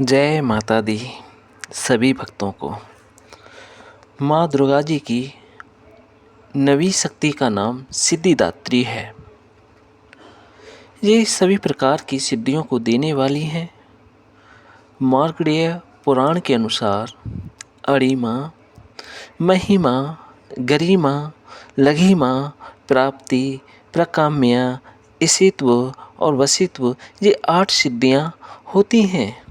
जय माता दी सभी भक्तों को। माँ दुर्गा जी की नवी शक्ति का नाम सिद्धिदात्री है। ये सभी प्रकार की सिद्धियों को देने वाली हैं। मार्कंडेय पुराण के अनुसार अणिमा, महिमा, गरिमा, लघिमा, प्राप्ति, प्रकाम्य, ईशित्व और वशित्व, ये 8 सिद्धियाँ होती हैं।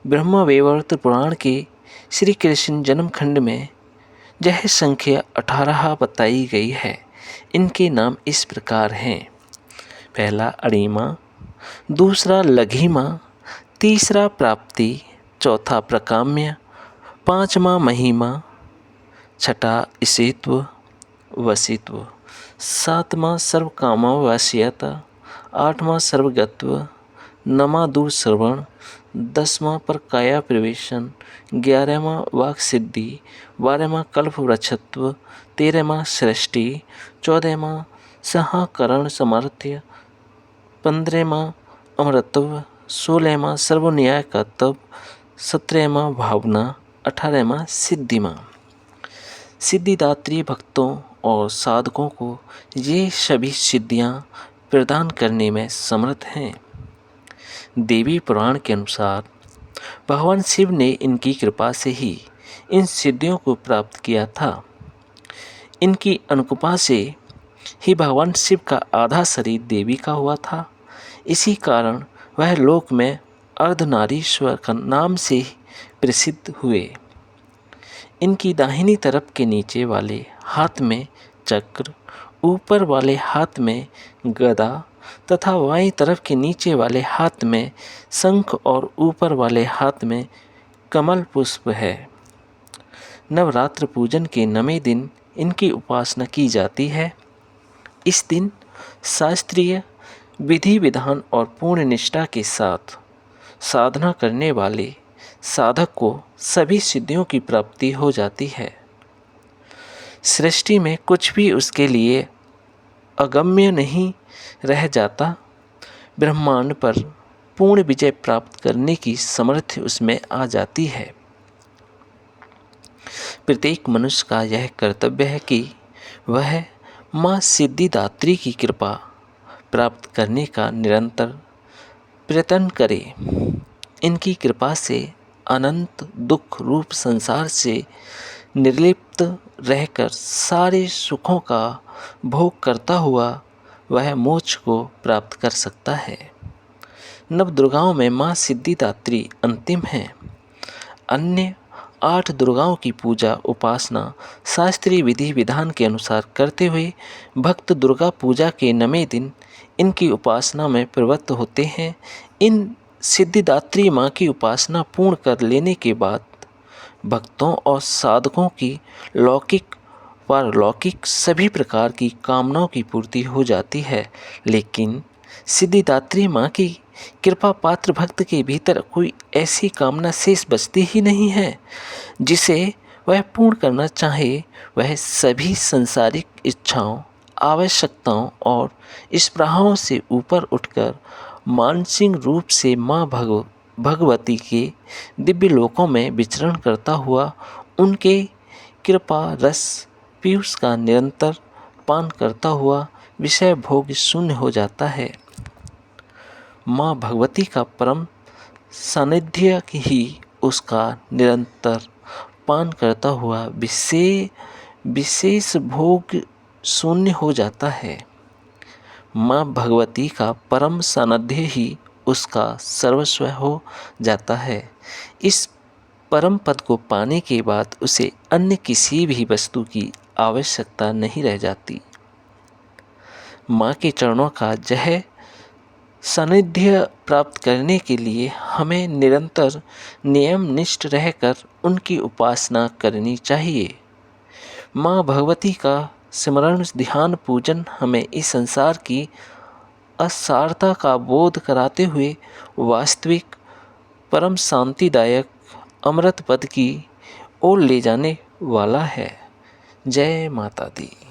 ब्रह्मा वैवर्त पुराण के श्री कृष्ण जन्म खंड में यह संख्या 18 बताई गई है। इनके नाम इस प्रकार हैं। पहला अणिमा, दूसरा लघिमा, तीसरा प्राप्ति, चौथा प्रकाम्य, पांचवा महिमा, छठा ईशित्व वशित्व, सातवां सर्वकामावश्यता, आठवां सर्वगत्व, नौवां दूरश्रवण, 10वां पर काया प्रवेशन, 11वां वाक सिद्धि, 12वां कल्प वृक्षत्व, 13वां सृष्टि, 14वां सहाकरण सामर्थ्य, 15वां अमरत्व, 16वां सर्वन्याय कर्तव्य, 17वां भावना, 18वां सिद्धिमा। सिद्धिदात्री भक्तों और साधकों को ये सभी सिद्धियां प्रदान करने में समर्थ हैं। देवी पुराण के अनुसार भगवान शिव ने इनकी कृपा से ही इन सिद्धियों को प्राप्त किया था। इनकी अनुकृपा से ही भगवान शिव का आधा शरीर देवी का हुआ था। इसी कारण वह लोक में अर्धनारीश्वर का नाम से प्रसिद्ध हुए। इनकी दाहिनी तरफ के नीचे वाले हाथ में चक्र, ऊपर वाले हाथ में गदा तथा बाईं तरफ के नीचे वाले हाथ में शंख और ऊपर वाले हाथ में कमल पुष्प है। नवरात्र पूजन के 9वें दिन इनकी उपासना की जाती है। इस दिन शास्त्रीय विधि विधान और पूर्ण निष्ठा के साथ साधना करने वाले साधक को सभी सिद्धियों की प्राप्ति हो जाती है। सृष्टि में कुछ भी उसके लिए अगम्य नहीं रह जाता। ब्रह्मांड पर पूर्ण विजय प्राप्त करने की सामर्थ्य उसमें आ जाती है। प्रत्येक मनुष्य का यह कर्तव्य है कि वह माँ सिद्धिदात्री की कृपा प्राप्त करने का निरंतर प्रयत्न करे। इनकी कृपा से अनंत दुख रूप संसार से निर्लिप्त रहकर सारे सुखों का भोग करता हुआ वह मोक्ष को प्राप्त कर सकता है। नव दुर्गाओं में माँ सिद्धिदात्री अंतिम है। अन्य 8 दुर्गाओं की पूजा उपासना शास्त्रीय विधि विधान के अनुसार करते हुए भक्त दुर्गा पूजा के 9वें दिन इनकी उपासना में प्रवृत्त होते हैं। इन सिद्धिदात्री माँ की उपासना पूर्ण कर लेने के बाद भक्तों और साधकों की लौकिक पारलौकिक सभी प्रकार की कामनाओं की पूर्ति हो जाती है। लेकिन सिद्धिदात्री माँ की कृपा पात्र भक्त के भीतर कोई ऐसी कामना शेष बचती ही नहीं है जिसे वह पूर्ण करना चाहे। वह सभी सांसारिक इच्छाओं, आवश्यकताओं और स्पृहाओं से ऊपर उठकर मानसिक रूप से माँ भगवती के दिव्य लोकों में विचरण करता हुआ उनके कृपा रस पीयूष का निरंतर पान करता हुआ विषय भोग शून्य हो जाता है। माँ भगवती का परम सानिध्य ही उसका निरंतर पान करता हुआ विशेष भोग शून्य हो जाता है। माँ भगवती का परम सानिध्य ही उसका सर्वस्व हो जाता है। इस परम पद को पाने के बाद उसे अन्य किसी भी वस्तु की आवश्यकता नहीं रह जाती। माँ के चरणों का यह सानिध्य प्राप्त करने के लिए हमें निरंतर नियम निष्ठ रहकर उनकी उपासना करनी चाहिए। माँ भगवती का स्मरण ध्यान पूजन हमें इस संसार की असारता का बोध कराते हुए वास्तविक परम शांतिदायक अमृत पद की ओर ले जाने वाला है। जय माता दी।